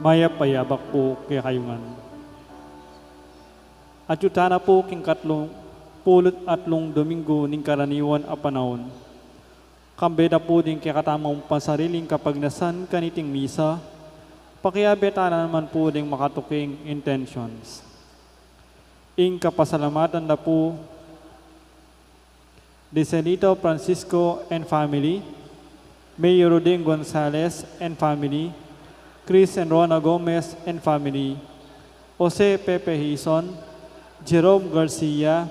maya payabak po kay kayungan. At yutana po king katlong pulot atlong Domingo ning karaniwan a panahon. Kambeda po din kay katamang pasariling kapag nasan kaniting misa, pakiabetana naman po ding makatuking intentions. Ing kapasalamatan na po de Senito Francisco and family, Mayor Roding Gonzalez and family, Chris and Rona Gomez and family, Jose Pepe Hison, Jerome Garcia,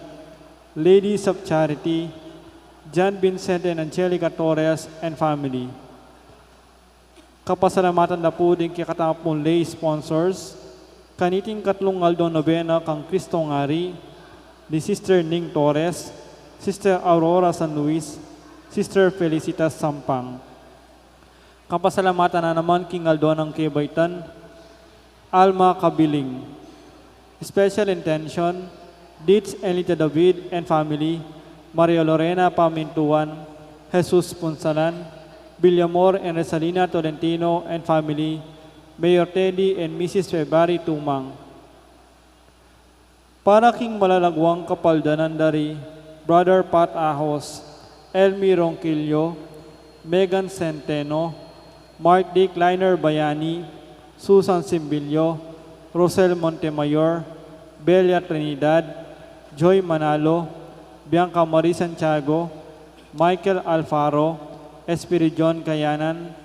Ladies of Charity, John Vincent and Angelica Torres and family. Kapasalamatan na po din kikatapong lay sponsors, kaniting katlong Aldo Novena kang Cristo Ngari, ni Sister Ning Torres, Sister Aurora San Luis, Sister Felicitas Sampang. Kapasalamatan na naman king Aldo ng Kebaitan, Alma Kabiling. Special intention, Ditz Elita David and family, Maria Lorena Pamintuan, Jesus Punsalan, Villamor and Resalina Tolentino and family, Mayor Teddy and Mrs. Febari Tumang. Para king malalagwang kapaldanan dari, Brother Pat Ahos, Elmi Ronquillo, Megan Centeno, Mark D. Kleiner Bayani, Susan Simbilio, Rosel Montemayor, Belia Trinidad, Joy Manalo, Bianca Marie Santiago, Michael Alfaro, Espiridion Kayanan,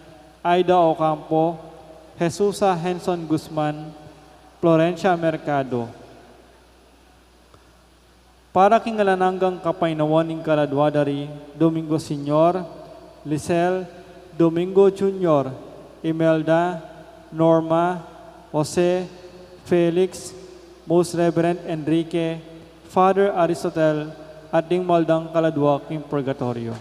Aida Ocampo, Jesusa Henson Guzman, Florencia Mercado. Para kingalananggang kapainawan ng kaladwadari, Domingo Senior, Lisel, Domingo Junior, Imelda, Norma, Jose, Felix, Most Reverend Enrique, Father Aristotle, at ding maldang kaladwa king purgatorio.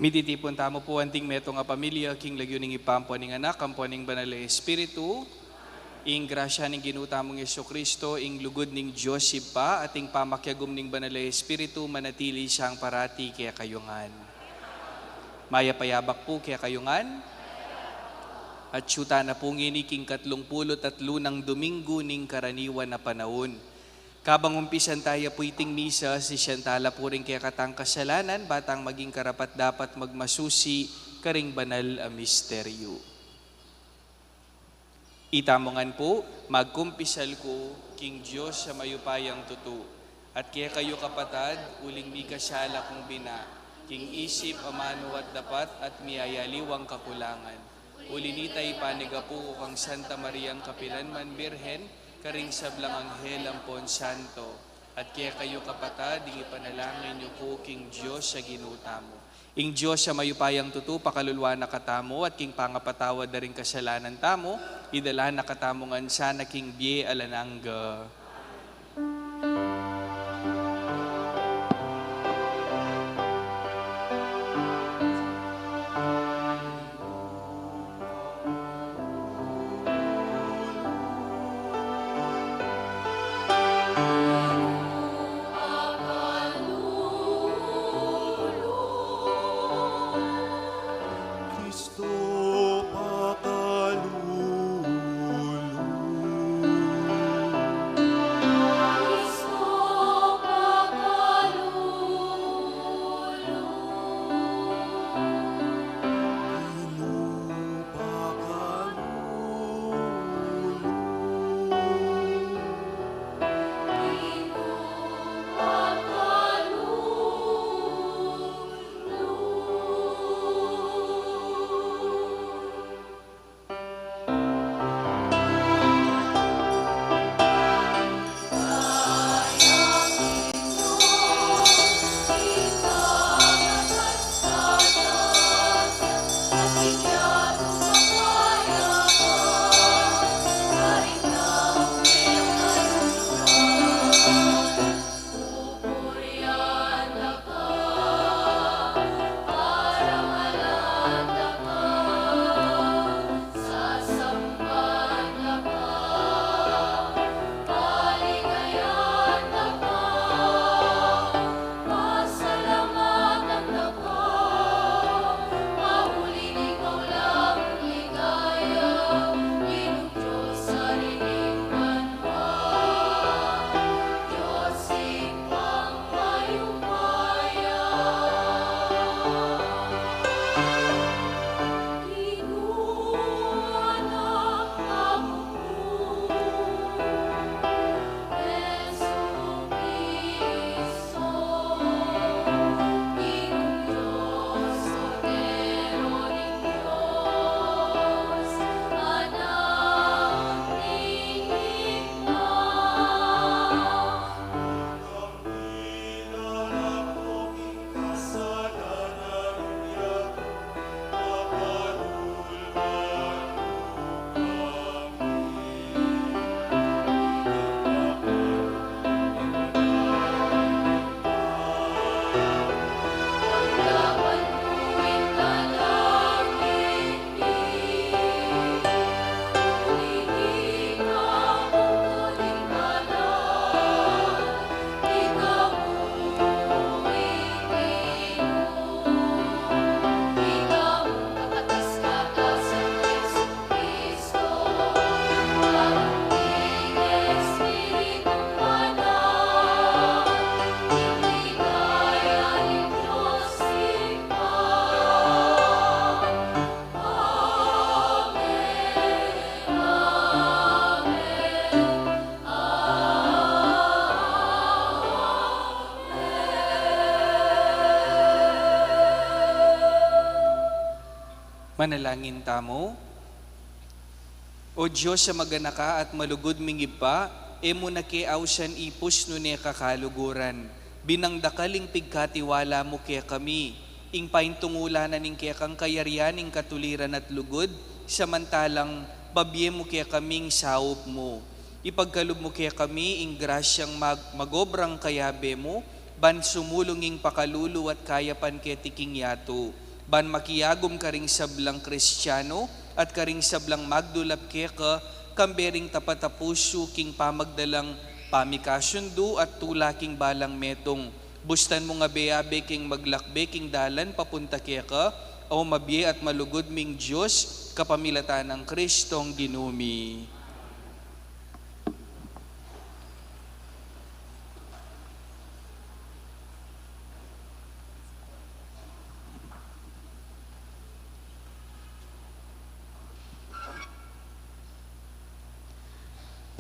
Mititipon tamo po anting meto nga pamilya, king lagyo ning ipampo ning anak, kampo ning banal na Espiritu, ing grasya ning ginutamong Yesu Kristo, ing lugod ning Diyos pa, ating pamakyagom ning banal na Espiritu, manatili siyang parati kaya kayungan. Maya payabak po kaya kayungan. At syuta na po nginiking 33 ng Domingo ning karaniwan na panahon. Kabang umpisan tayo po iting misa, si Siyantala po rin kaya katang kasalanan, batang maging karapat dapat magmasusi, karing banal a misteryo. Itamongan po, magkumpisal ko, king Diyos sa mayupayang tutu. At kaya kayo kapatad, uling mi kasyala kong bina, king isip amano at dapat at miyayaliwang kakulangan. Ulinitay panigapo kang Santa Mariang Kapilanman Birhen, karing sablang anghel ampon santo, at kaya kayo kapatad, ing ipanalangin niyo po king Diyos sa ginutamo. Ing Diyos sa mayupayang tutu, pakaluluwa na katamo, at king pangapatawad na rin kasalanan tamo, idala na katamongan sana king bie alanangga. Manalangin tamo. O Diyos sa maganaka at malugod mingipa, emo na kiawsan ipus no ne kakaluguran. Binangdakaling pigkatiwala mo kaya kami, ing paintungulanan ning kaya kang kayarian ing katuliran at lugod, samantalang babye mo kaya kaming saup mo. Ipagkalub mo kaya kami ing grasyang magobrang kayabe mo, ban sumulunging pakalulu at kayapan kaya tiking yato. ban makiyagom karing sablang Kristiyano at karing sablang magdulap keka kambering tapatapuso king pamagdalang pamikasundu at tulaking balang metong. Bustan mo nga beabe king maglakbe king dalan papunta keka o mabye at malugod ming Diyos kapamilatan ng Kristong ginumi.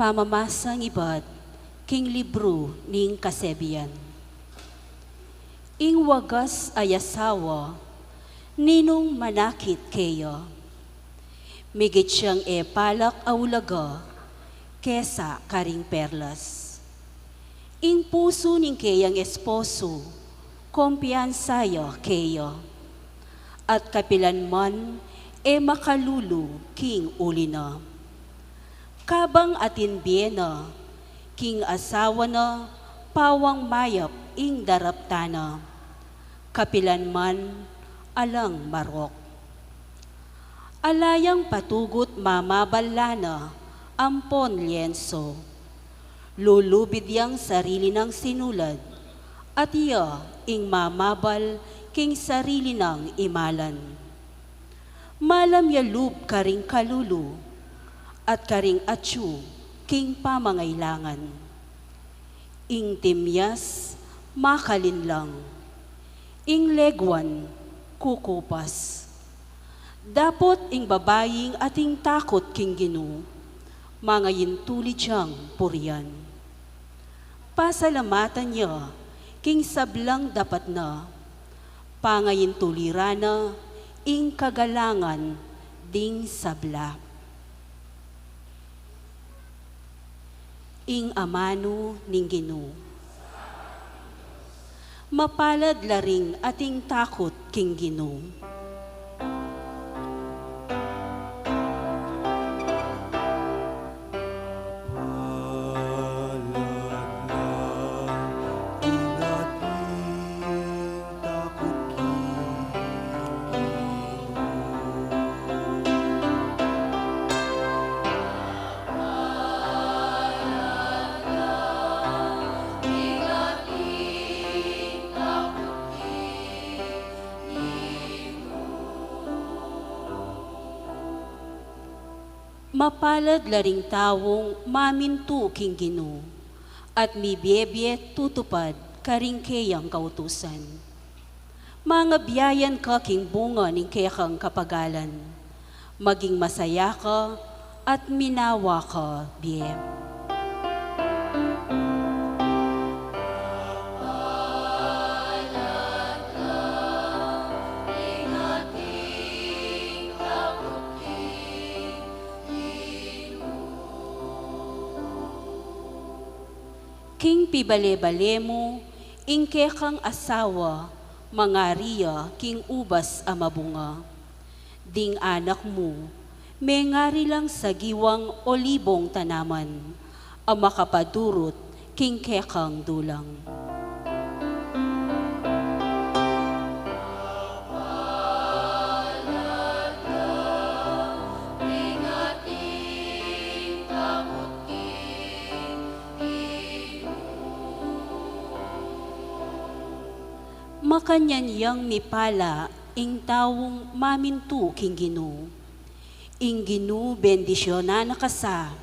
Pamamasang ibad, king libro ning kasebian. Ing wagas ay asawa, ninong manakit kayo. Migit siyang palak aulaga, kesa karing perlas. Ing puso ning kayang esposo, kumpiyansayo kayo. At kapilan man, makalulu king ulina. Kabang atin biyena, king asawa na, pawang mayap ing daraptana. Kapilan man, alang marok. Alayang patugot mamabalana, ampon lienso. Lulubid yang sarili ng sinulad, at iya ing mamabal king sarili ng imalan. Malam yalub karing kalulu, at karing atsu king pamangailangan. Ing timyas, makalinlang. Ing legwan, kukupas. Dapot ing babaying ating takot king Ginu, mga yintuli siyang purian. Pasalamatan niya, king sablang dapat na, pangayin tulirana, ing kagalangan, ding sabla. Ing amano ning Ginu. Mapalad laring ating takot king Ginu. Mapalad laring tawong mamintu king Ginu, at mibiyebye tutupad karing kayang kautusan. Mga biyayan ka king bunga ning kayakang kapagalan, maging masaya ka at minawa ka, biye. King pibale-bale mo, ing kekang asawa, mga riya, king ubas amabunga. Ding anak mo, may ngari lang sa giwang olibong tanaman, ang makapadurot, king kekang dulang. Makanyan yang mipala, ing tawong mamintu king Ginu. Ing Ginu bendisyonan na kasa,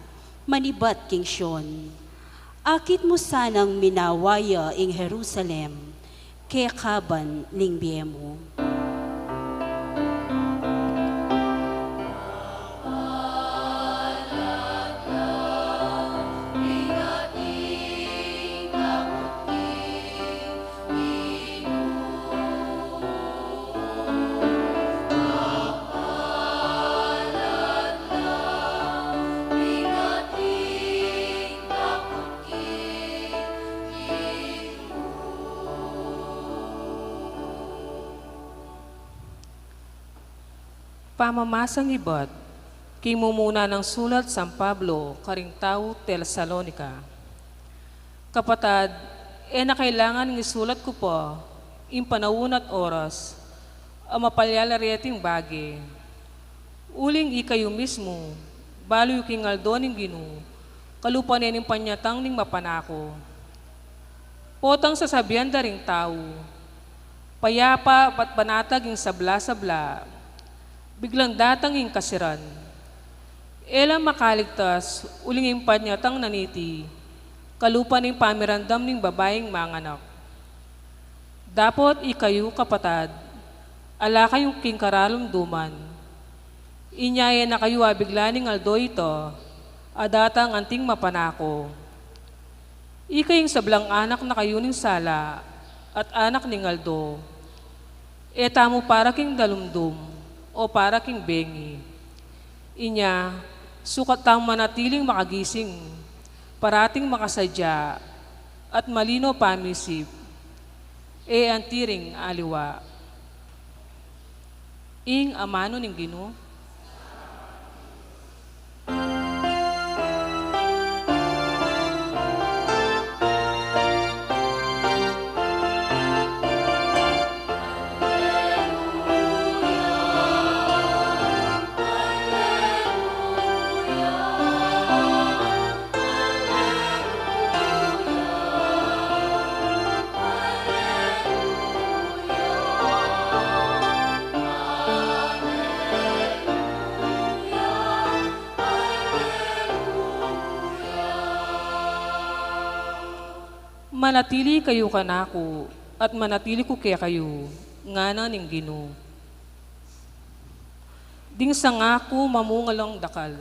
manibat king Sion. Akit mo sanang minawaya ing Jerusalem, kaya kaban ning biyemo. Pamamasang ibad, king mumuna ng sulat San Pablo, karing tao Tesalonica. Kapatad, na kailangan ng isulat ko pa, in panahon at oras, ang mapalyalareting bagi. Uling ikayo mismo, baloy king aldo ning Ginoo, kalupanin ning panyatang ning mapanako. Potang sasabihan da ring tao, payapa pat panatag ing sabla-sabla, biglang datang ing kasiran. Ela makaligtas, uling ing panyatang naniti, kalupan ning pamirandam ning babaeng manganak. Dapat ikayo kapatad, ala kayong king karalumduman. Inyaya na kayo abigla ning aldo ito, adatang anting mapanako. Ikayong sablang anak na kayo ning sala, at anak ning aldo. Eta mo para king dalumdum, o para king bengi. Inya, sukat tang manatiling makagising, parating makasadya, at malino pamisip, e antiring aliwa. Ing amano ning Ginoo. Manatili kayo kanako, at manatili ko kaya kayo, ngana ning Ginoo. Ding sa ngako mamungalang dakal.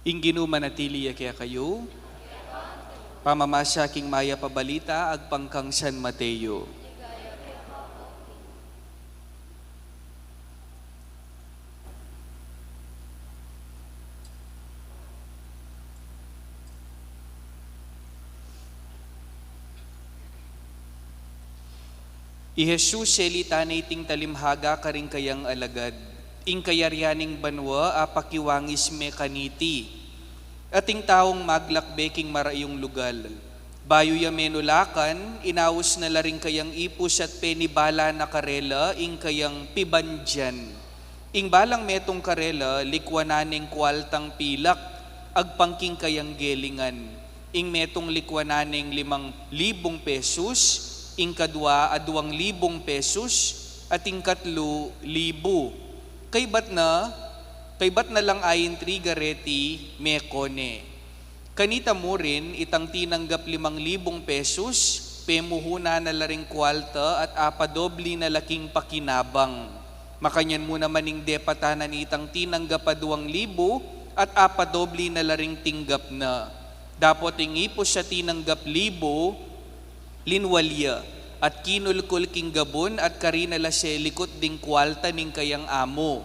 Inginu manatili kaya kayo, pamamasa king maya pabalita agpangkang San Mateo. I Jesus selita na iting talimhaga karing kayang alagad, ing kayaryaning banwa apakiwangis mekaniti, ating taong maglakbeking marayong lugal. Bayo ya menulakan, inawos na laring kayang ipus at penibala na karela, ing kayang pibandyan. Ing balang metong karela, likwananing kwaltang pilak, agpangking kayang gelingan. Ing metong likwananing 5,000 pesos, ing kadwa 2,000 pesos, at ing katlo 1,000. Kay bat na lang ayin trigareti mekone. Kanita mo rin itang tinanggap 5,000 pesos, pemuhuna na laring kwalta at apadobli na laking pakinabang. Makanyan mo naman ing depatanan itang tinanggap 2,000 at apadobli na laring tinggap na. Dapat ing ipos sa tinanggap 1,000, linwalya at kinulkul king gabon at karinala se likot ding kwalta ning kayang amo.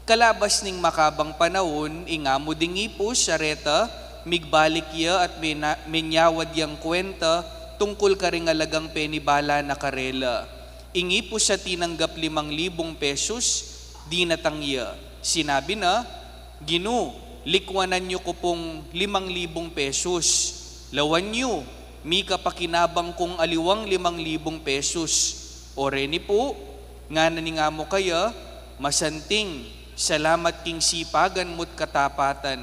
Kalabas ning makabang panahon, ingamo ding ipos sareta, migbalik ya at menyawad yang kwenta tungkol karing alagang penibala na karela. Ingipos sa tinanggap 5,000 pesos, di natangya. Sinabi na, Ginoo, likwanan nyo ko pong 5,000 pesos. Lawan nyo, mi kapakinabang kong aliwang 5,000 pesos. O reni po, nga naningamo kaya, masanting, salamat king sipagan mo't katapatan.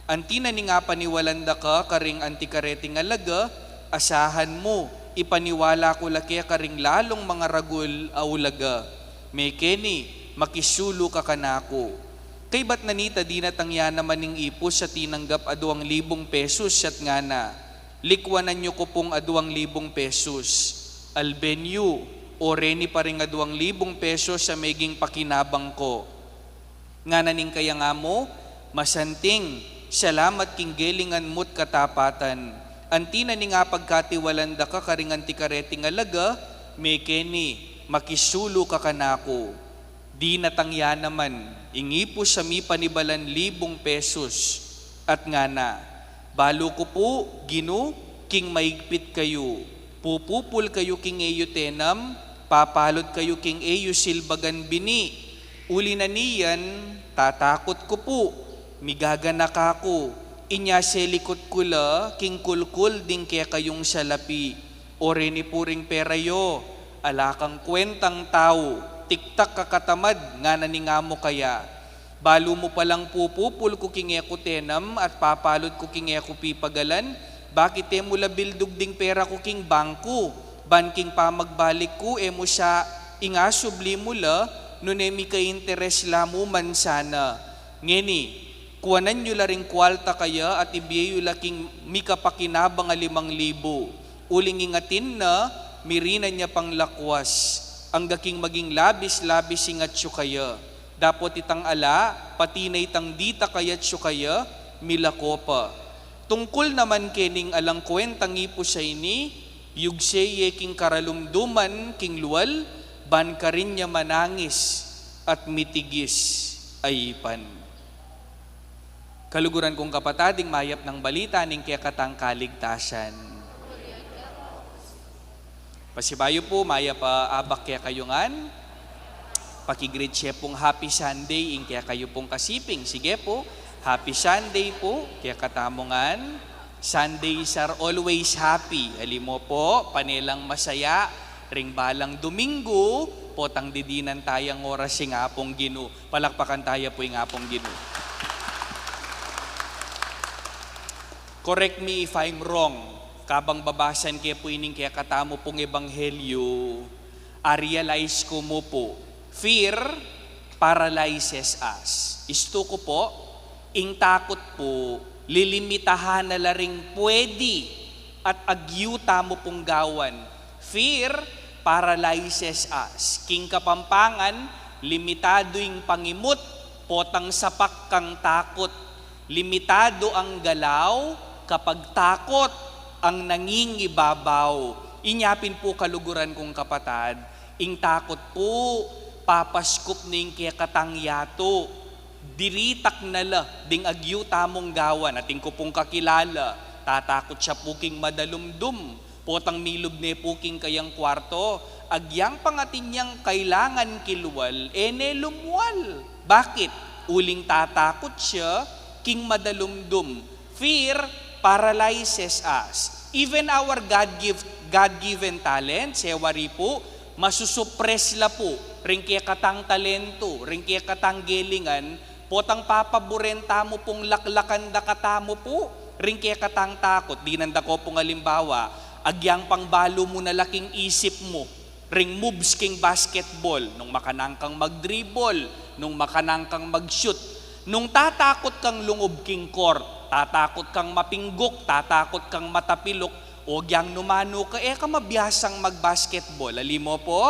Antina ni nga paniwalanda ka karing antikareting alaga, asahan mo, ipaniwala ko laki karing lalong mga ragul aulaga. May keni, makisulo ka kanako. Kay ba't nanita di natangya naman ning ipos sa tinanggap 2,000 pesos at nga na, likwanan nyo ko pong 2,000 pesos. Albenyo, o reni pa rin 2,000 pesos sa meging pakinabang ko. Nga naning kaya nga mo, masanting, salamat king gelingan mo't katapatan. Antina ni nga pagkatiwalanda ka karing antikareting alaga, may keni, makisulo ka kanako. Di natangya naman, ingi po sa mi panibalan libong pesos. At nga na, balo ko po, Gino, king maigpit kayo. Pupupul kayo king eyo tenam, papalod kayo king eyo silbagan bini. Uli na niyan, tatakot ko po, migaganak ako. Inya selikot kula, king kulkul ding kaya kayong salapi. Ore ni puring perayo, alakang kwentang tao, tiktak kakatamad, nga naningamo kaya. Balo mo palang pupupul ko king eko tenam at papalod ko king eko pipagalan. Bakit mo labildog ding pera ko king bangko? Banking pa magbalik ko, mo siya ingasubli mula, nunemi ka interes lamo man sana. Ngeni, kuwanan nyo la ring kwalta kaya at ibiyayo laking mikapakinabang 5,000. Uling ingatin na, mirina niya pang lakwas. Ang gaking maging labis-labis ingatyo kaya. Dapot itang ala, patinay tang dita kayatsyo kaya, milako pa. Tungkol naman kening alang kwentang ipo sa ini, yugseye king karalumduman king luwal, ban ka rin niya manangis at mitigis ayipan. Kaluguran kong kapatading mayap ng balita ning kaya katang kaligtasan. Pasibayo po, mayap abak kaya kayungan. Pakigreet siya pong Happy Sunday ing kaya kayo pong kasiping. Sige po, Happy Sunday po, kaya katamongan. Sundays are always happy. Alim mo po, panelang masaya, ring balang Domingo, potang didinan tayang oras yung apong Gino. Palakpakan tayo po yung apong Gino. Correct me if I'm wrong. Kabang babasan kaya po ining kaya katamo pong ebanghelyo, realize ko mo po, fear paralyzes us. Isto ko po, ing takot po, lilimitahan na laring pwede at agyuta mo pong gawan. Fear paralyzes us. King kapampangan, limitado ing pangimot, potang sapak kang takot. Limitado ang galaw, kapag takot ang nangingibabaw. Inyapin po kaluguran kong kapatad, ing takot po, papaskup ning kaya katangyato. Diritak nala, ding agyu tamong gawan, ating ko pong kakilala, tatakot siya puking madalumdum, potang milub ne puking kayang kwarto, agyang pangatin niyang kailangan kilwal, ene lumwal. Bakit? Uling tatakot siya, king madalumdum. Fear paralyzes us. Even our God-given talent, sewari po, masusuppress la po, ring kaya katang talento, ring kaya katang gelingan, potang papaborenta mo pong laklakan da katamo po, ring kaya katang takot, di nanda ko pong alimbawa, agyang pangbalo mo na laking isip mo, ring moves king basketball, nung makanang kang mag-dribble, nung makanang kang mag-shoot, nung tatakot kang lungob king court, tatakot kang mapinggok, tatakot kang matapilok, o gyang numano ka, ka mabiyasang mag-basketball. Alim mo po,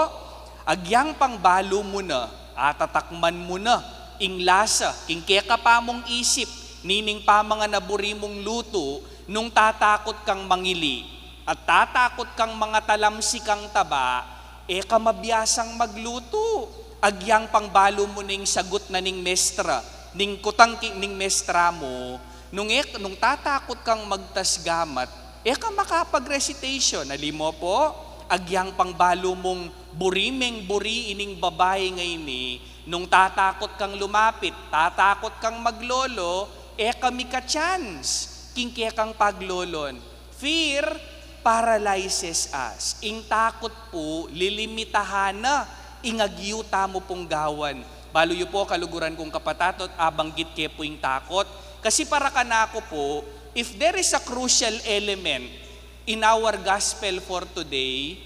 agyang pangbalo mo na, atatakman mo na, ing lasa, king kaya ka pa mong isip, nining pa mga naburi mong luto, nung tatakot kang mangili, at tatakot kang mga talamsi kang taba, ka mabiyasang magluto. Agyang pangbalo mo ning sagot na ning mestra, ning kutang ning mestra mo, nung tatakot kang magtasgamat, ka makapag-recitation. Alim mo po, agyang pangbalo mong burimeng buri ining babae ngayon nung tatakot kang lumapit, tatakot kang maglolo, kami ka-chance, king kaya kang paglolon. Fear paralyzes us. Ing takot po, lilimitahan na, ingagyuta mo pong gawan. Baluyo po kaluguran kong kapatatot, abanggit kaya po ing takot. Kasi para kanako po, if there is a crucial element in our gospel for today,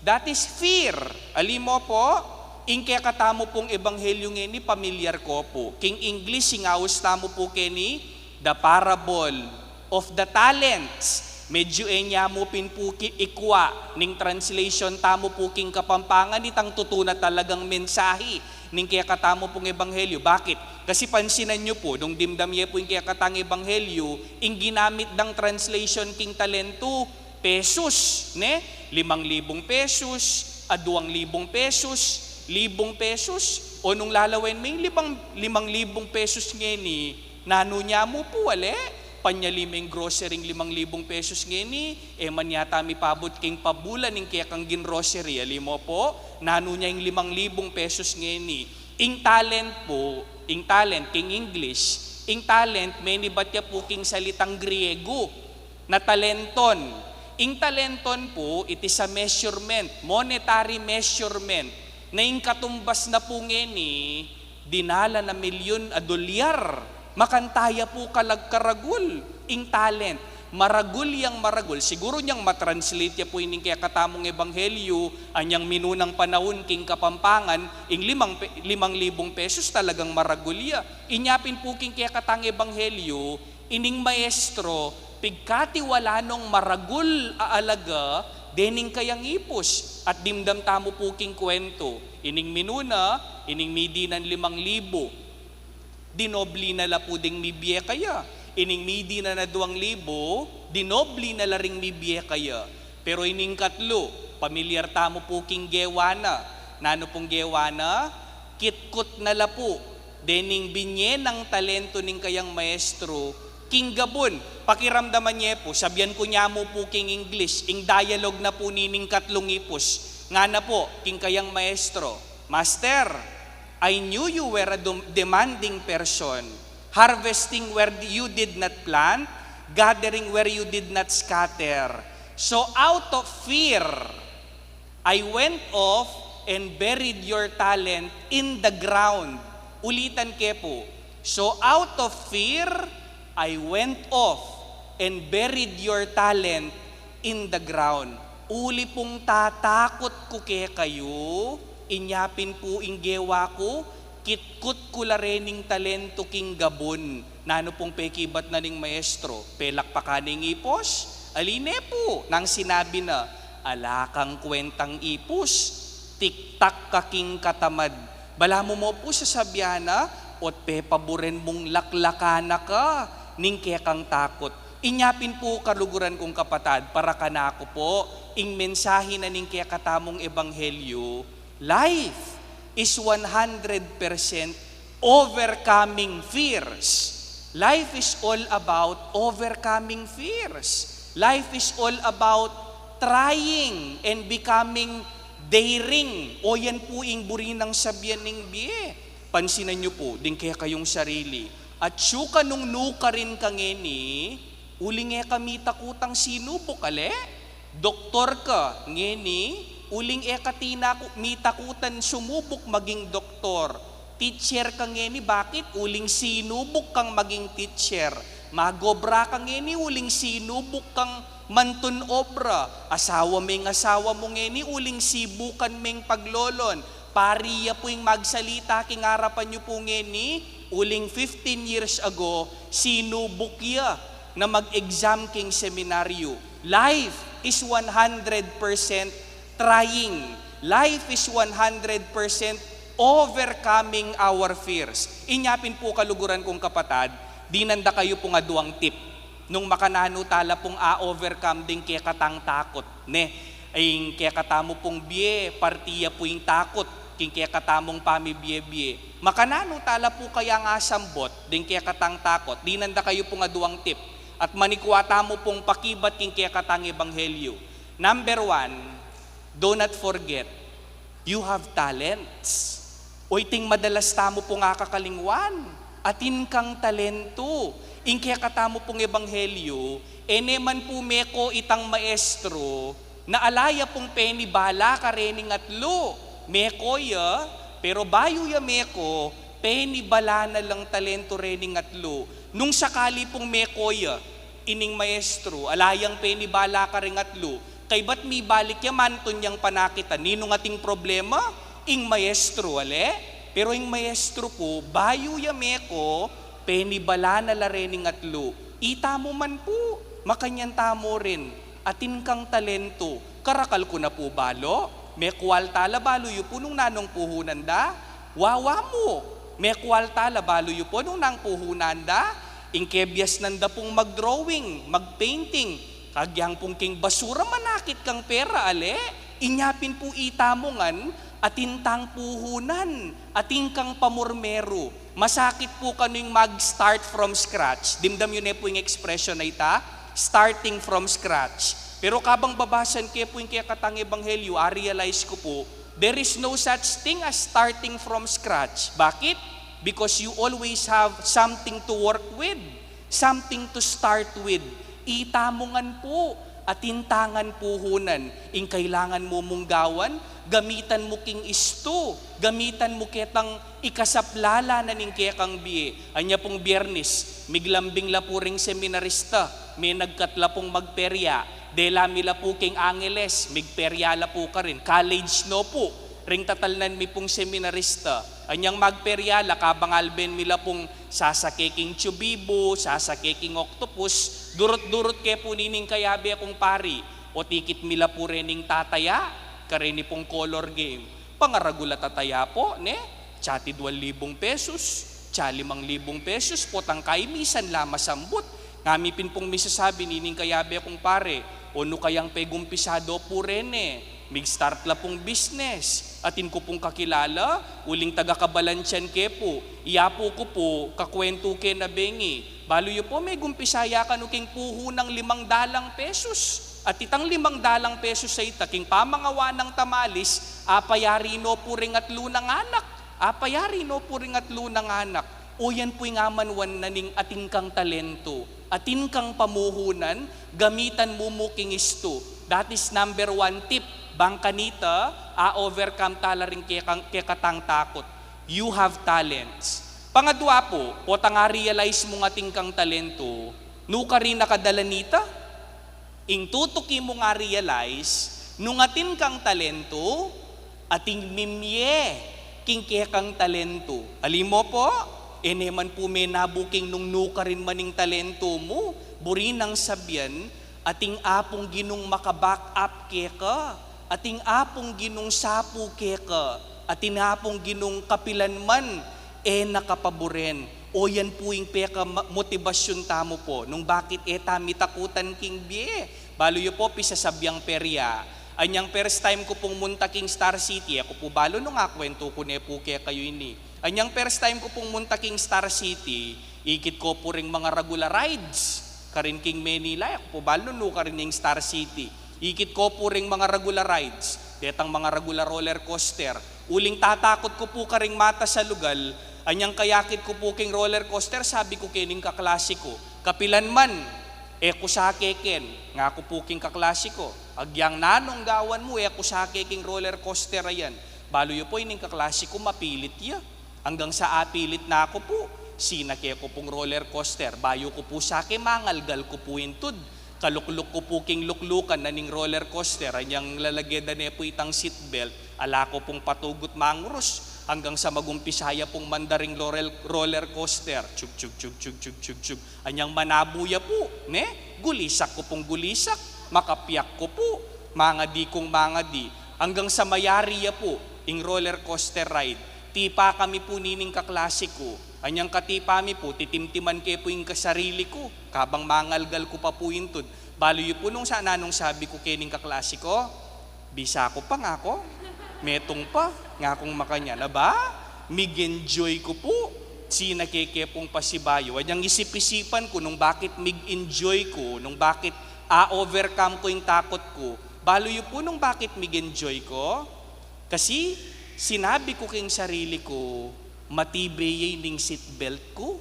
that is fear. Alim mo po, ing kaya katamo pong ebanghelyo ngeni, pamilyar ko po. King English, singawas tamo po keni, the parable of the talents. Medyo enya mo pinpuki ikwa, ning translation tamo po king kapampangan, itang tutuna talagang mensahe, ning kaya katamo pong ebanghelyo. Bakit? Kasi pansinan nyo po, nung dimdamye po yung kaya katang ebanghelyo, ing ginamit ng translation king talento, pesos, ne? 5,000 pesos, a 2,000 pesos, 1,000 pesos, o nung lalawen may 5,000 pesos ngeni, nano niya mo po, panyalimeng grocery 5,000 pesos ngeni, manyata mi pabot king pabulan ning kaya kang ginrocery, mo po, nano niya yung 5,000 pesos ngeni. Ing talent po, ing talent, king English, ing talent, may nibatya po king salitang Griego, na talenton. Ing talenton po, it is a measurement, monetary measurement, na ing katumbas na po ngeni, dinala na $1,000,000 makantaya po kalagkaragul, ing talent. Maragul yang maragul, siguro niyang matranslate ya po ining kaya katamong ebanghelyo, anyang minunang panahon king Kapampangan, ing 5,000 pesos talagang maragul ya. Inyapin po king kaya katang ebanghelyo, ining maestro, pigkati wala nung maragul aalaga, dening kayang ipos, at dimdam tamo po king kwento. Ining minuna, ining midinan 5,000, dinobli na la po ding mibye kaya. Ining midi na 2,000, dinobli na la ring mibye kaya. Pero ining katlo, pamilyar tamo po king gewana. Nano pong gewana? Kitkut na la po. Dening binye ng talento ning kayang maestro, king gabon. Pakiramdaman niya po, sabyan ko niya mo po king English, ing dialogue na po nining katlong ipos. Nga na po, king kayang maestro, Master, I knew you were a demanding person, harvesting where you did not plant, gathering where you did not scatter. So out of fear, I went off and buried your talent in the ground. Ulitan ke po. So out of fear, I went off and buried your talent in the ground. Uli pong tatakot ko ke kayo, inyapin po inggewa ko, kitkut ko la rening talento king gabon. Nano pong pekibat na ning maestro, pelak pa kaning ipos, aline po, nang sinabi na, alakang kwentang ipos, tiktak kaking katamad. Bala mo po sa sabyana, ot pepaboren mong laklakana ka, ning kaya kang takot. Inyapin po kaluguran kong kapatad, para kanako po, ing mensahe na ning kaya katamong ebanghelyo, life is 100% overcoming fears. Life is all about overcoming fears. Life is all about trying and becoming daring. O yan po ing buri ng sabyan ning biye. Pansinan nyo po, din kaya kayong sarili. At syuka nung nuka rin kangeni, uling kami takutang sinubok, doktor ka, ngeni, uling katina mitakutan sumubok maging doktor. Teacher kang ngeni, bakit? Uling sinubok kang maging teacher. Magobra kang ngeni, uling sinubok kang mantun obra. Asawa mo ngeni, uling sibukan meng paglolon. Pariya po yung magsalita, kingarapan nyo po ngeni, uling 15 years ago, sinubok ya na mag-exam king seminaryo. Life is 100% trying. Life is 100% overcoming our fears. Inyapin po kaluguran kong kapatad, dinanda kayo po nga duang tip. Nung makanano tala pong overcome din kaya katang takot. Ay kaya katamo pong biye, partiya po yung takot. King kaya katamong pamibye-bye. Makanano tala po kaya nga sambot, din kaya katang takot. Dinanda kayo po nga duang tip. At manikwata mo pong pakibat king kaya katang ebanghelyo. Number 1, do not forget, you have talents. O iting madalas tamo po nga kakalingwan. Atin kang talento. Ing kaya katamo pong ebanghelyo, eneman po meko itang maestro, na alaya pong penibala ka rening atlo. Meko ya, pero bayo ya meko, penibala na lang talento rening atlo. Nung sakali pong meko ya, ining maestro, alayang penibala ka ring atlo, kay ba't mi balik ya manton yang panakita, ninong ating problema? Ing maestro, pero ing maestro ko, bayo ya meko, penibala na la rening atlo. Ita mo man po, makanyan tamo rin, atin kang talento, karakal ko na po balo, mekwal tala balo yu po nung nanong puhunan da, wawa mo, mekwal tala balo yu po nung nang puhunan da, ingkebyas nanda pong mag-drawing, mag-painting, kagyang pong king basura manakit kang pera, Inyapin po itamongan, atintang puhunan, atingkang pamurmero. Masakit po kanu'ng mag-start from scratch. Dimdam yun po yung expression na ita, starting from scratch. Pero kabang babasan kayo po yung kaya katang ebanghelyo, realize ko po, there is no such thing as starting from scratch. Bakit? Because you always have something to work with, something to start with. Itamongan po, atintangan puhunan. Ing kailangan mo munggawan, gamitan mo king isto, gamitan mo ketang ikasaplala na ning kekang biye. Anya pong Biyernes, miglambing la po ring seminarista, may nagkatla pong magperya, delami la po king Angeles, migperya la po ka rin. College no po, ring tatalnan mi pong seminarista, anyang magperya la kabang alben mila pong sasakeking tsubibo, sasakeking octopus, durot-durot ke po nining kayabe akong pari, o tikit mila po rening tataya, karini pong color game. Pangaragula tataya po, ne? Tsati 2,000 pesos, tsa 5,000 pesos, potang kay misan lama sambut. Ngamipin pong misasabi nining kayabe akong pare, ono kayang pegumpisado po rene, mig-start la pong business. Atin ko pong kakilala, uling taga-kabalansyan ke po, iyapo ko po, kakwento ke na bengi. Baloy po, may gumpisaya ka nuking puho ng 500 pesos. At itang 500 pesos sa itaking pamangawa ng tamalis, apayari no po ring at lunang anak. Apayari no po ring at lunang anak. O yan po'y ngamanwan na ning ating kang talento, atin kang pamuhunan, gamitan mo mo king isto. That is number 1 tip. Bangkanita, overcome talaring kekatang takot. You have talents. Pangadwa po, o tanga realize mo nga tingkang talento, nuka rin nakadalanita, ing tutuki mo nga realize, nung atin kang talento, ating mimye, king kekang talento. Alim mo po, eneman po may nabuking nung nuka rin maning talento mo, burin ang sabyan, ating apong ginong makaback up keka, ating apong ginong sapu keka, ating apong ginong kapilan man, nakapaboren. O yan po yung peka motivasyon tamo po, nung bakit tami takutan king biye. Balo po, pisasabyang perya. Anyang first time ko pong munta king Star City, ako po balo nung kwento ko ne po kaya kayo ini. Anyang first time ko pong munta king Star City, ikit ko po ring mga regular rides. Karin king Manila, ako po balo nung karin yung Star City. Ikit ko po ring mga regular rides, detang mga regular roller coaster. Uling tatakot ko po karing mata sa lugal, anyang kayakit ko po king roller coaster, sabi ko kining kaklasiko. Kapilan man, ko sa keken, nga ko po king kaklasiko. Agyang nanong gawan mo, ko sa king roller coaster ayan. Balo po ining kaklasiko, mapilit ya. Hanggang sa apilit na ako po, sinake ko pong roller coaster, bayo ko po sa mangalgal ko po intud. Kalukluk ko po king luklukan na ning roller coaster, anyang lalagyan na po itang seatbelt, ala ko pong patugot mangros, hanggang sa magumpisaya pong mandaring roller coaster, chug chug chug chug chug chug chug, anyang manabuya po, ne? Gulisak ko pong gulisak, makapiyak ko po, mga di kong mga di, hanggang sa mayariya po, ing roller coaster ride, tipa kami po nining kaklasiko, anyang katipami po, titimtiman kayo po yung kasarili ko, kabang mangalgal ko pa po yung tud. Baloy po nung sana nung sabi ko kining kaklasiko, bisa ko pa nga ko, metong pa, nga kong makanya na ba? Mig-enjoy ko po, sinakeke pong pasibayo. Anyang isip-isipan ko nung bakit mig-enjoy ko, nung bakit overcome ko yung takot ko. Baloy po nung bakit mig-enjoy ko, kasi sinabi ko king sarili ko, matibay ning seatbelt ko,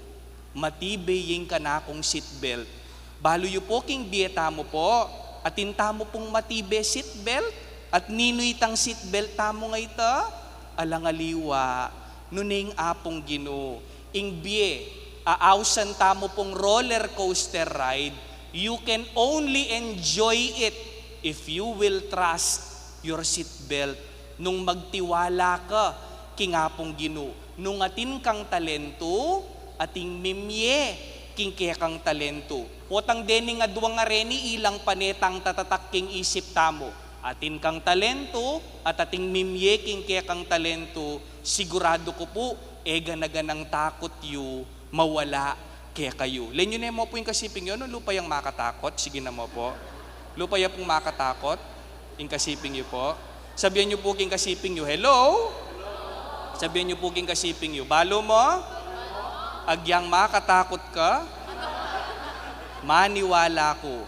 matibay yung kanakong seatbelt. Baloy po king bieta mo po, atinta mo pong matibay seatbelt, at ninoy tang seatbelt tamo nga ita, alangaliwa, nuning apong Ginoo. Ing biye, aawsan tamo pong roller coaster ride, you can only enjoy it if you will trust your seatbelt. Nung magtiwala ka, kingapong Ginoo. Nung atin kang talento, ating mimye, king kang talento. Potang dening adwang nga reni, ilang panetang tatatak king isip tamo. Atin kang talento, at ating mimye, king kang talento, sigurado ko po, ganaganang takot yu, mawala kaya kayo. Lenyo na mo po yung kasiping yun, lupa yung makatakot, sige na mo po. Lupa yung pong makatakot, yung kasiping yu po. Sabihan niyo po king kasiping niyo, hello? Sabihan niyo po king kasiping niyo, balo mo? Agyang makatakot ka? Maniwala ko.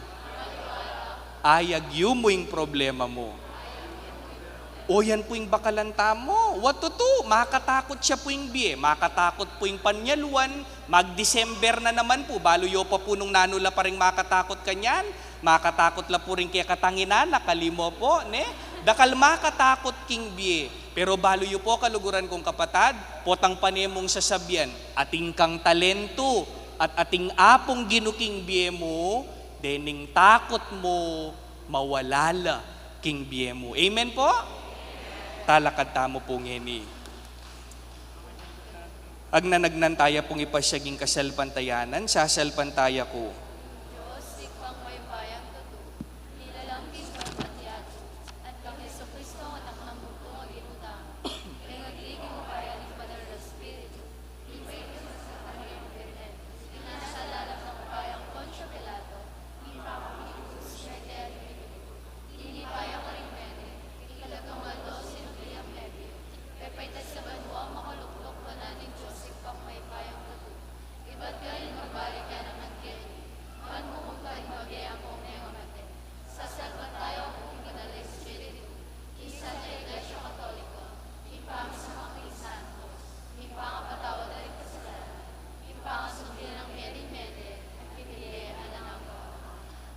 Ayag yun mo yung problema mo. O yan po yung bakalanta mo. What to do? Makatakot siya po yung biye. Makatakot po yung panyaluan. Mag-December na naman po. Balo yo pa po nung nanula pa rin makatakot kanyan. Makatakot la po rin kaya katanginan. Nakalimo po. Ne? Dakal makatakot king biye. Pero balo yo po kaluguran kong kapatad. Potang panemong sasabihan. Ating kang talento. At ating apong ginuking biye mo. Dening takot mo. Mawalala king biye mo. Amen po? Talakad tamo pong ini. Ag nanagnantaya pong ipasyaging kasalpantayanan, sasalpantaya ko. Diyos, ikpang may bayang tuto, nilalangking pagpatiyado, at kang Yeso Kristo, anak ng mundo, ang ginutang, pinagliging mo kaya ng Padre ng Espiritu, ipay ko sa kanyang birnen, inasalalap ng kayang Poncio Pilato, ipapakipus siya termino, inipayang karimene, ikalagang alo, sinubiyang mebi, pepaitas sa banwa, makaluklok pa na ng Diyos, ikpang may bayang tuto, iba't galing mabalik yan ang nagkini, manmumumpay magyayang kong nengomate, sasalpat tayo kung Banal na Espiritu, isa na Iglesia Katolika, ipang sa mga santos, ipang kapatawad na rin kasalanan, ipang asumbihan ng meri-meri, at pipilihan ng ako.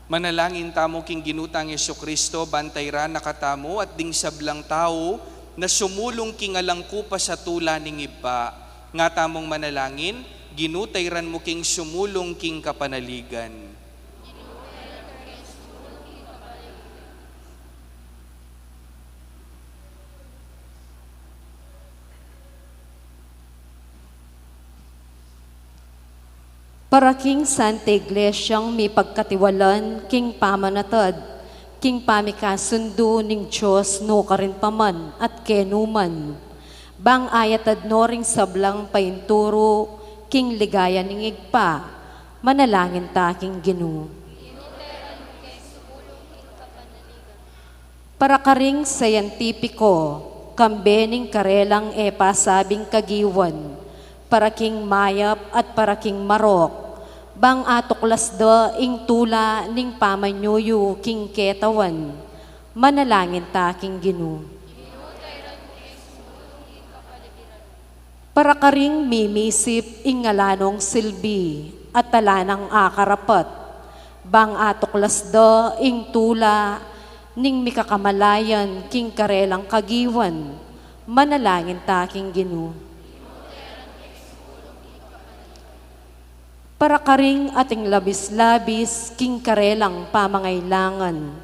Manalangin tamo king ginutang Yesu Kristo, bantay ra nakatamo at ding sablang tao na sumulong king alangkupa sa tula ning iba. Nga tamong manalangin, ginutay ran mo king sumulong king kapanaligan. Para king Santa Iglesyang may pagkatiwalan, king pamanatad, king pamikasundo ning Diyos no karin paman at kenuman. Bang ayatad no ring sablang painturo, king ligaya ning igpa, manalangin ta king Ginoo. Para karing sayantipiko, kambening karelang pasabing kagiwan, para king mayap at para king marok, bang atuklas da ing tula ning pamanyuyo king ketawan, manalangin ta king Ginoo. Para karing mimisip ing ngalanong silbi at talanang akarapat, bang atuklas da ing tula ning mikakamalayan king karelang kagiwan, manalangin ta king Ginoo. Para karing ating labis-labis, king karelang pamangailangan,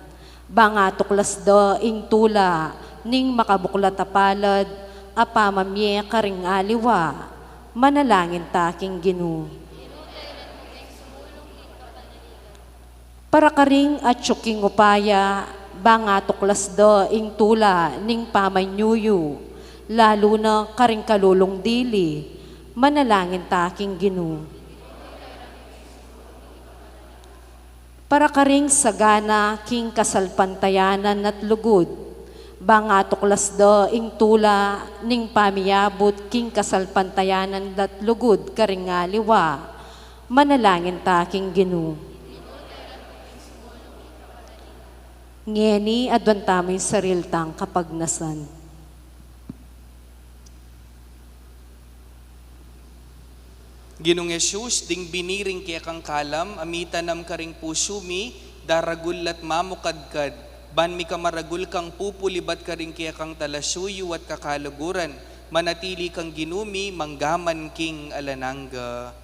banga tuklas da ing tula, ning makabuklat apalad, apamamye karing aliwa, manalangin ta king Ginoo. Para karing atsuking upaya, banga tuklas da ing tula, ning pamanyuyo, lalo na karing kalulong dili, manalangin ta king Ginoo. Para karing sagana king kasalpantayanan at lugod, banga tuklas da ing tula ning pamiyabot king kasalpantayanan at lugod karing aliwa, manalangin ta king Ginoo. Ngeni adwan tamoy sariltang kapagnasan. Ginong Jesus, ding biniring kaya kang kalam, amitanam karing pusumi, daragulat mamukadkad, ban mi kamaragul kang pupulibat karing kaya kang talasuyo at kakalaguran, manatili kang ginumi, manggaman king alananga.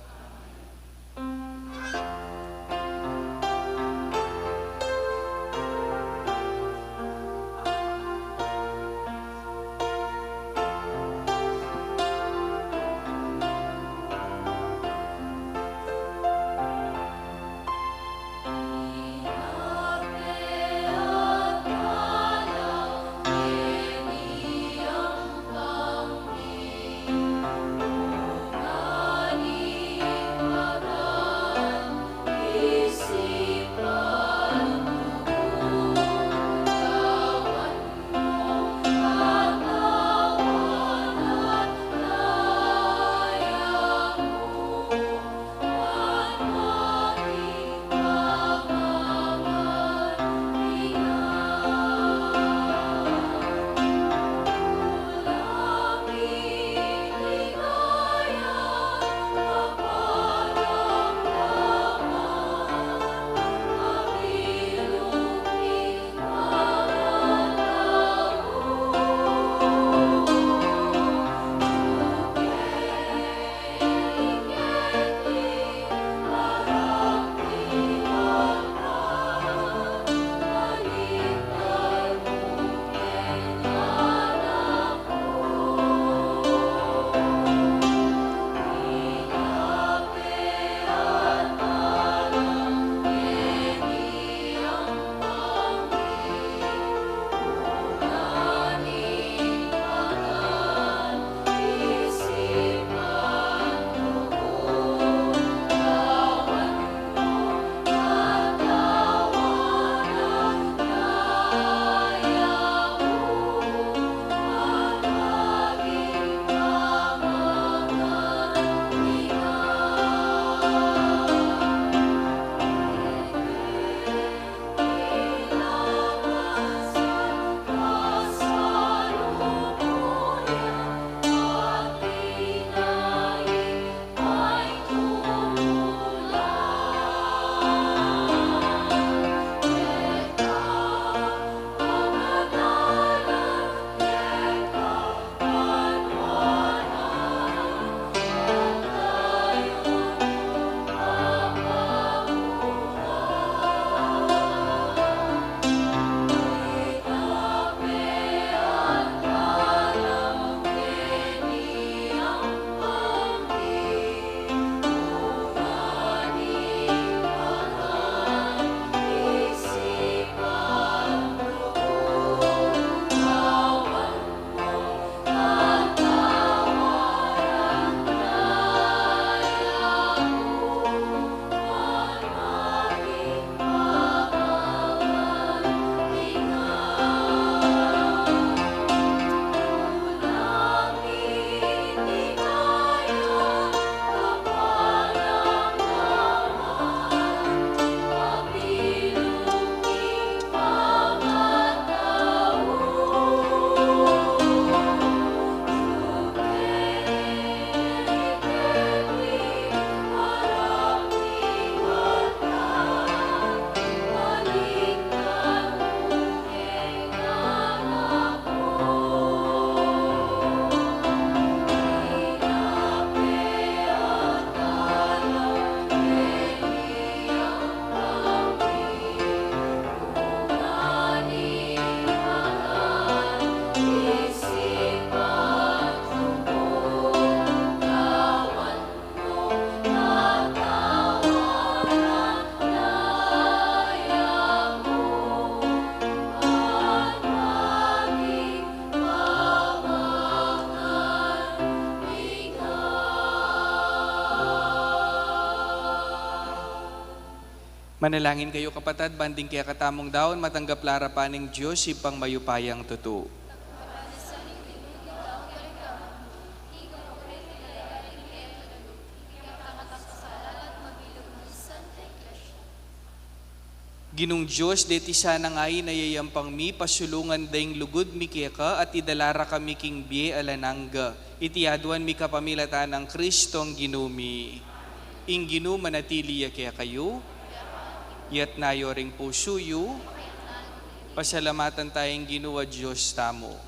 Manalangin kayo kapatid, banding kaya katamong daon, matanggap lara pa ng Diyos, ipang mayupayang totoo. Ginong Diyos, deti sana ngay nayayampang mi, pasulungan dayng lugod mi keka, at idalara kami king biye alanangga. Itiaduan mi kapamilatan ng Kristong ginumi. Ing ginu manatili kaya kayo, yat nayo ring pusuyo, pasalamatan tayong ginuwa Diyos tamo.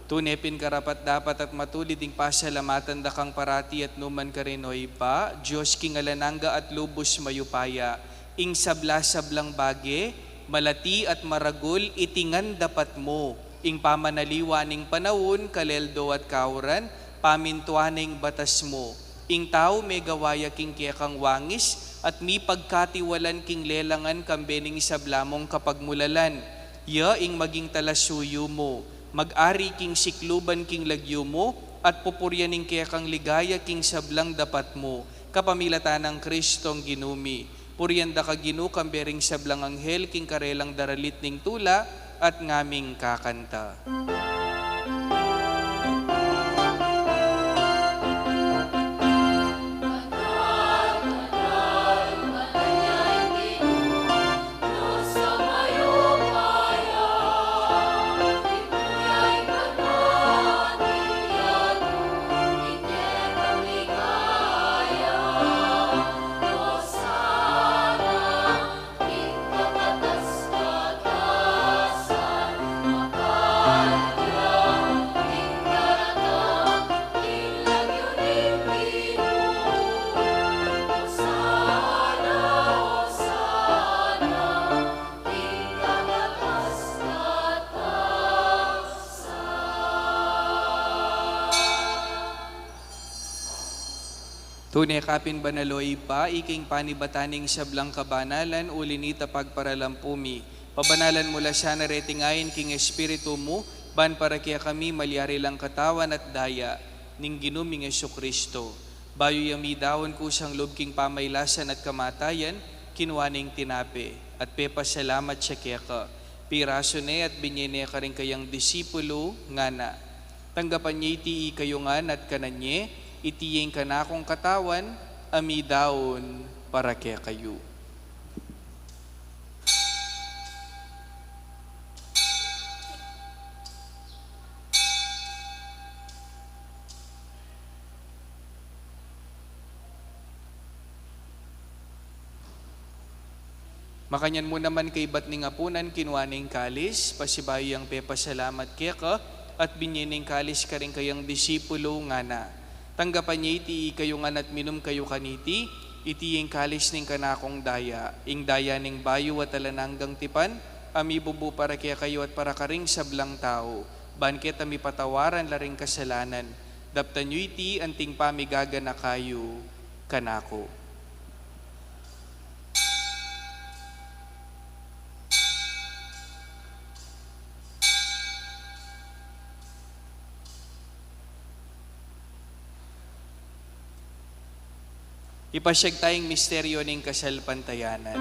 Tunepin karapat dapat at matulid ding pasalamatan da kang parati at numan karinoy pa, Diyos king alanangga at lubos mayupaya, ing sabla-sablang bage, malati at maragul, itingan dapat mo, ing pamanaliwaning panahon, kaleldo at kauran, pamintuaning batas mo, ing tao may gawaya king kiyakang wangis, at mi pagkatiwalan king lelangan kambening sablamong kapagmulalan. Ya ing maging talasuyo mo, mag-ari king sikluban king lagyo mo, at pupuryaning kaya kang ligaya king sablang dapat mo, kapamilatan ng Kristong ginumi. Puryanda ka ginu kambering sablang anghel king karelang daralit ning tula, at ngaming kakanta. Tunay kapin banaloy pa, iking panibataning sablang kabanalan, ulinita pagparalampumi. Pabanalan mula siya na retingayin king espiritu mo, ban para kaya kami malyari lang katawan at daya, ning ginuming Jesucristo. Bayo yami dawon kusang loob king pamaylasan at kamatayan, kinuaning tinape, at pepa salamat siya kaya ka. Piraso ne at binyene ka rin kayang disipulo, ngana. Tanggapan niya iti kayo ngan at kananye, itiyeng ka na akong katawan, ami daon para kaya kayo. Makanyan mo naman kay ba't ning apunan, kinuaning kalis, pasibayo ang pepasalamat kaya ka, at binyining kalis ka rin kayang disipulo nga na. Tanggapan niya iti kayo nga at minum kayo kaniti, iti yung kalis ning kanakong daya, ing daya ning bayo at alananggang tipan, ami bubu para kaya kayo at para karing sablang tao, banket ami patawaran laring kasalanan, daptan nyo iti anting pamigaga na kayo kanako. Ipasyag tayong misteryo ng kasalpantayanan.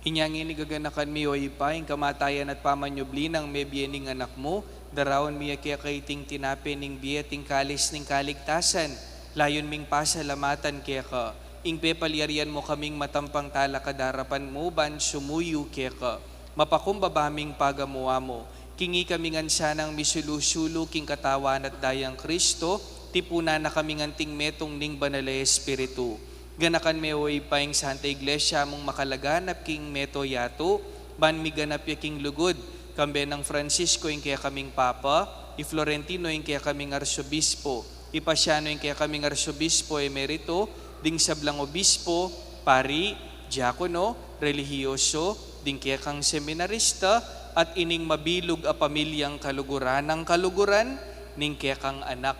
Inyangin igaganakan mi o ipa, yung kamatayan at pamanyubli ng may biyening anak mo, daraon miya kaya kaiting tinape ning biyeting kalis ning kaligtasan, layon ming pasalamatan kaya ka, ing pepalyarian mo kaming matampang tala kadarapan mo, ban sumuyo kaya ka, mapakumbabaming pagamuwa mo, kingi kaming ansanang misulusulo king katawan at dayang Kristo, tipuna na kaming anting metong ning banal Espiritu. Ganakan me o ipaing Santa Iglesia mong makalaganap king meto yato, ban mi ganap ya king lugod, kambe ng Francisco yung kaya kaming Papa, i-Florentino yung kaya kaming arsobispo, ipasiano yung kaya kaming arsobispo emerito, ding sablang obispo, pari, diakono, relihiyoso, ding kaya kang seminarista, at ining mabilog a pamilyang kaluguran ng kaluguran, ning kaya kang anak.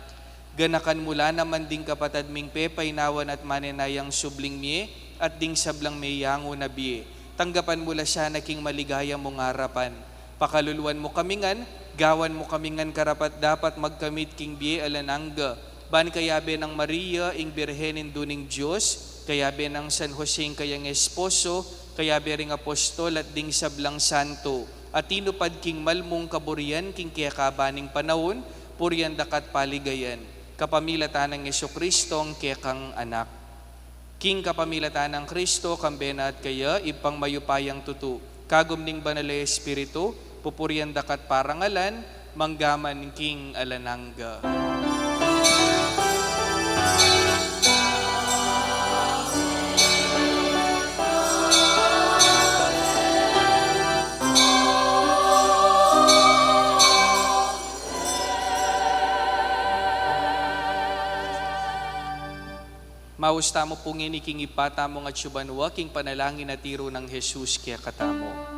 Ganakan mula naman ding kapatad ming pepay nawan at manenayang subling miye, at ding sablang may yango na biye. Tanggapan mula siya na king maligaya mong harapan. Pakaluluan mo kamingan, gawan mo kamingan karapat dapat magkamit king biye alanangga. Ban kayabe ng Maria, ing birhenin duning Diyos, kayabe ng San Jose, ing kayang esposo, kayabe ring apostol at ding sablang santo. At tinupad king malmong kaburian, king kaya kabaning panahon, purian dakat paligayan. Kapamilatan ng Jesucristo, ang kaya kang anak. King kapamilatan ng Kristo, kambena at kaya, ipang mayupayang tutu. Kagum ning banal na Espiritu, pupurian dakat parangalan, manggaman king alanangga. Mausta mo pong iniking ipata mo nga tsubanwa, king panalangin na tiro ng Jesus kaya katamo.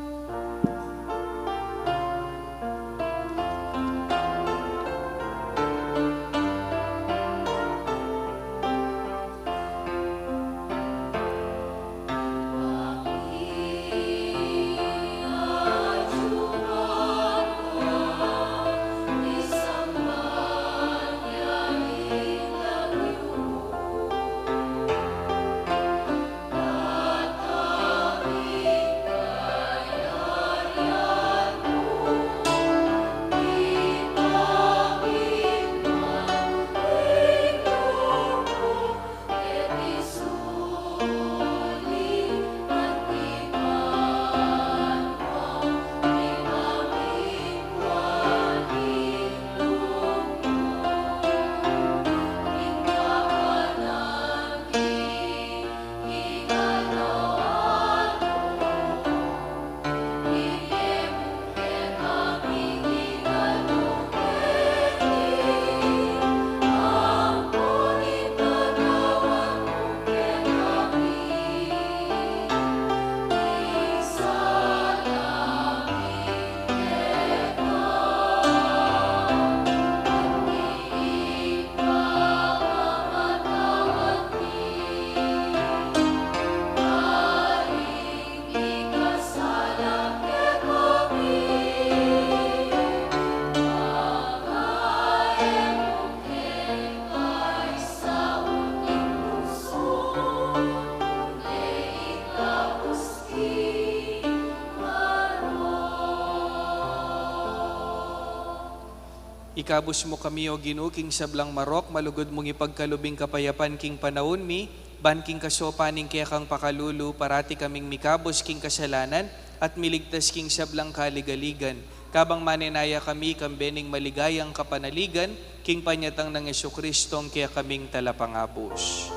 Ikabus mo kami o Ginoo king sablang marok, malugod mong ipagkalubing kapayapan king panahon mi, ban king kasopaning kaya kang pakalulu, parati kaming mikabos king kasalanan, at miligtas king sablang kaligaligan. Kabang manenaya kami kambening maligayang kapanaligan, king panyatang ng Jesucristong kaya kaming talapangabos.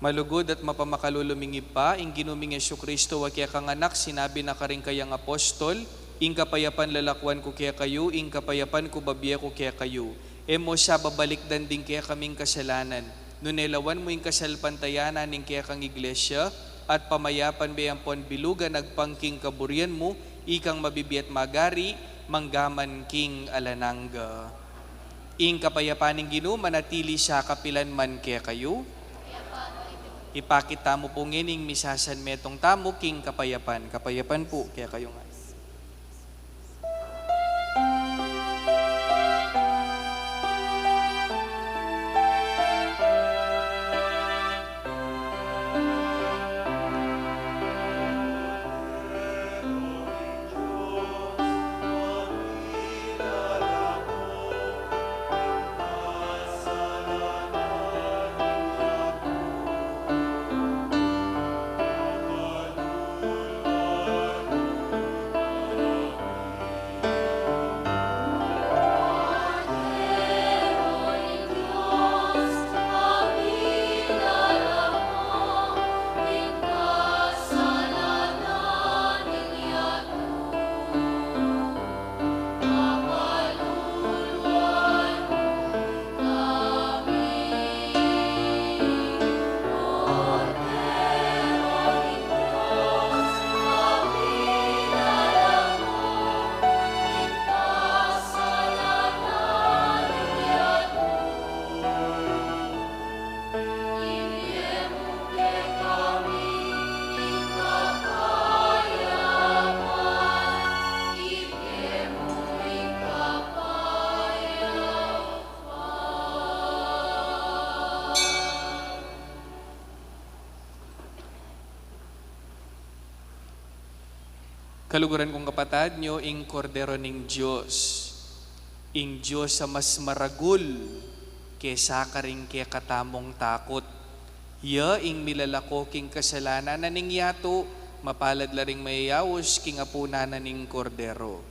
Malugod at mapamakalulumingib pa, ing ginuming Jesucristo wa kaya kang anak, sinabi na karing kayang apostol, ing kapayapan lalakwan ko kaya kayo, ing kapayapan ko babiya ko kaya kayo. Emo siya babalikdan din kaya kaming kasalanan. Nunelawan mo ing kasalpantayanan ing kaya kang iglesia, at pamayapan bayampon bilugan nagpangking kaburian mo, ikang mabibiyat magari, manggaman king alanangga. Ing kapayapaning Ginoo manatili siya kapilan man kaya kayo. Ipakita mo po ngining misasan metong tamo king kapayapan. Kapayapan po kaya kayo nga. Kaluguran kong kapatad nyo, ing kordero ning Diyos. Ing Diyos sa mas maragul kesa karing kaya katamong takot. Ya ing milalako king kasalanan na ning yato, mapalad laring mayayawos king apuna na ning kordero.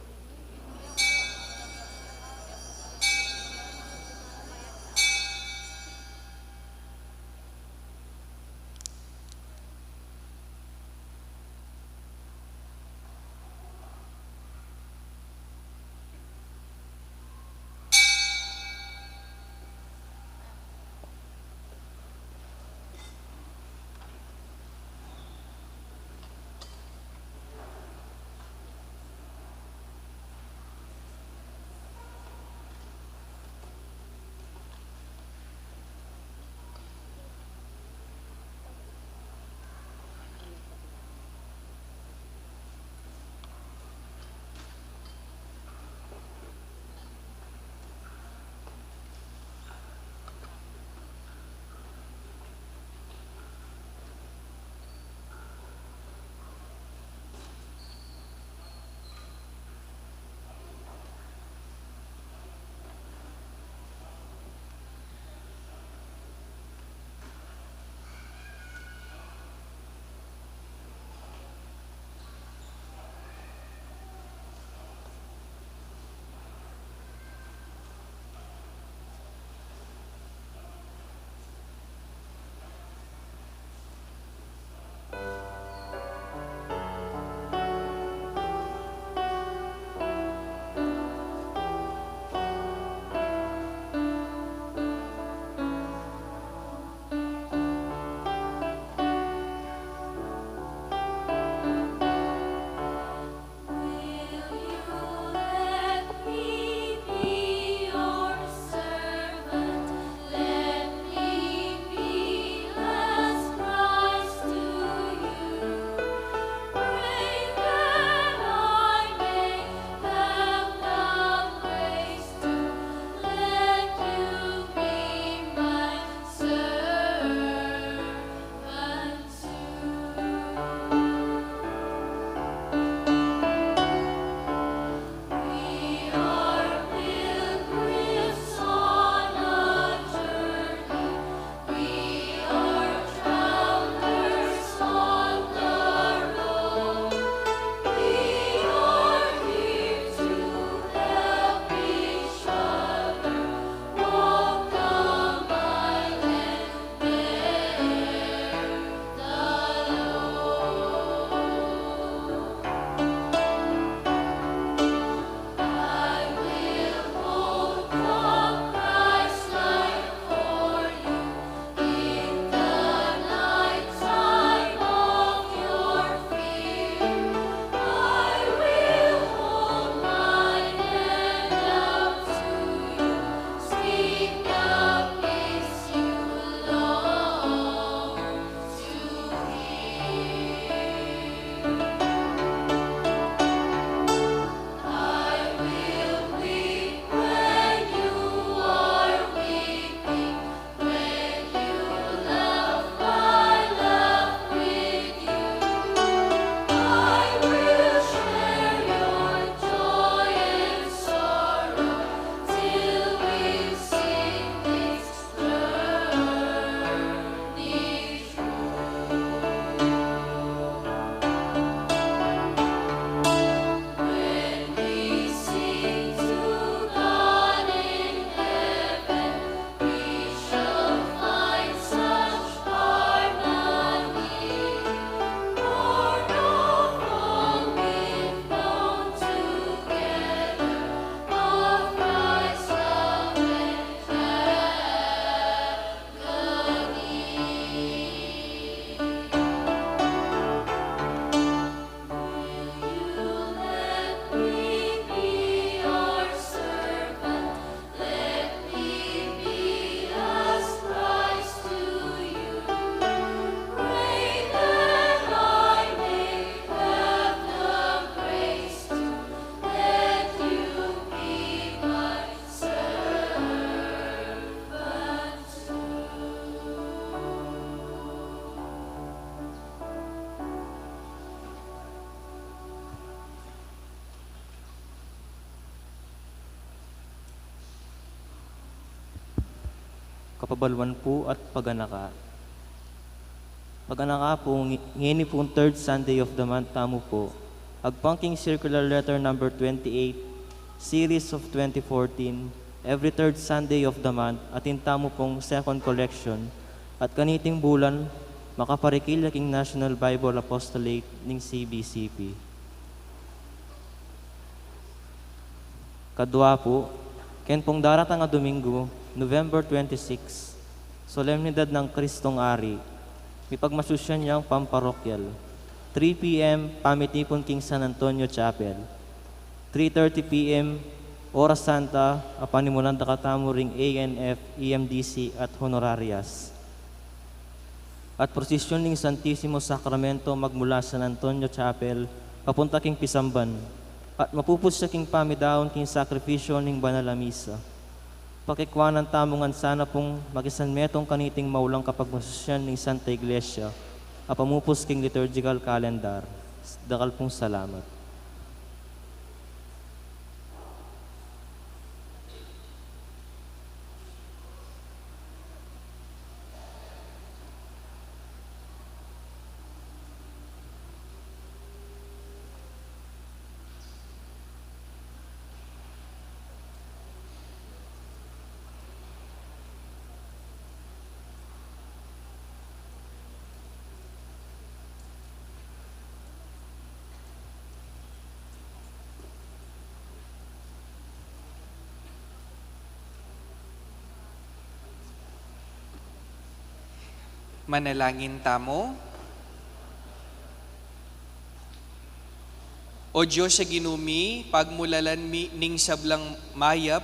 kapabalwan po at paganaka. Paganaka po, ngini pong third Sunday of the month tamo po, agpangking circular letter number 28, series of 2014, every third Sunday of the month, atin tamo pong second collection, at kaniting bulan, makaparikil king National Bible Apostolate ning CBCP. Kadwa po, ken pong daratang nga Domingo, November 26, solemnidad ng Kristong Ari, may pagmasusyan niyang pamparokyal. 3 p.m. pamitipon King San Antonio Chapel. 3:30 p.m. Oras Santa, apanimulan takatamo ring ANF, EMDC at Honorarias. At prosesyon ning Santissimo Sacramento magmula San Antonio Chapel, papunta king Pisamban. At mapupos siya king pamidahon king sakripisyo ning banal na misa. Pakikwanan tamongan sana pong magisanmetong kaniting maulang kapag masosyan ning Santa Iglesia, apamupos king liturgical calendar. Dakal pong salamat. Manalangin tamo. O Diyos sa ginumi, pagmulalan ning sablang mayap,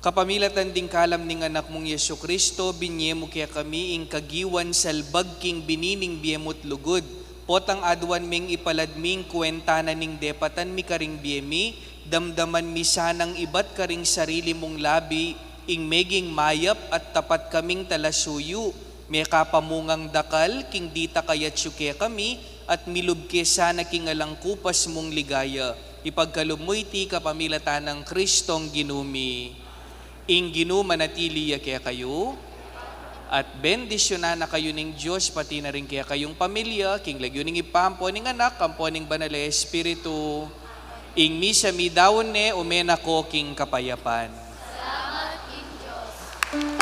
kapamilatan ding kalam ning anak mong Yesu Kristo, binye mo kaya kami ing kagiwan salbag king binining biyemot lugod. Potang adwan ming ipaladming kwentana ning depatan mi karing biyemi, damdaman mi sanang ibat karing sarili mong labi, ing meging mayap at tapat kaming talasuyo. May kapamungang dakal, king dita kayat syuke kami, at milubke sana king alang kupas mong ligaya. Ipagkalumoy ti kapamilatan ng Kristong ginumi. Ing ginuma natiliya kaya kayo, at bendisyonan na kayo ning Diyos, pati na rin kaya kayong pamilya, king lagyo ning ipampo ning anak, kampo ning banal na Espiritu, ing misa mi daon ne, umena ko king kapayapan. Salamat, King Diyos.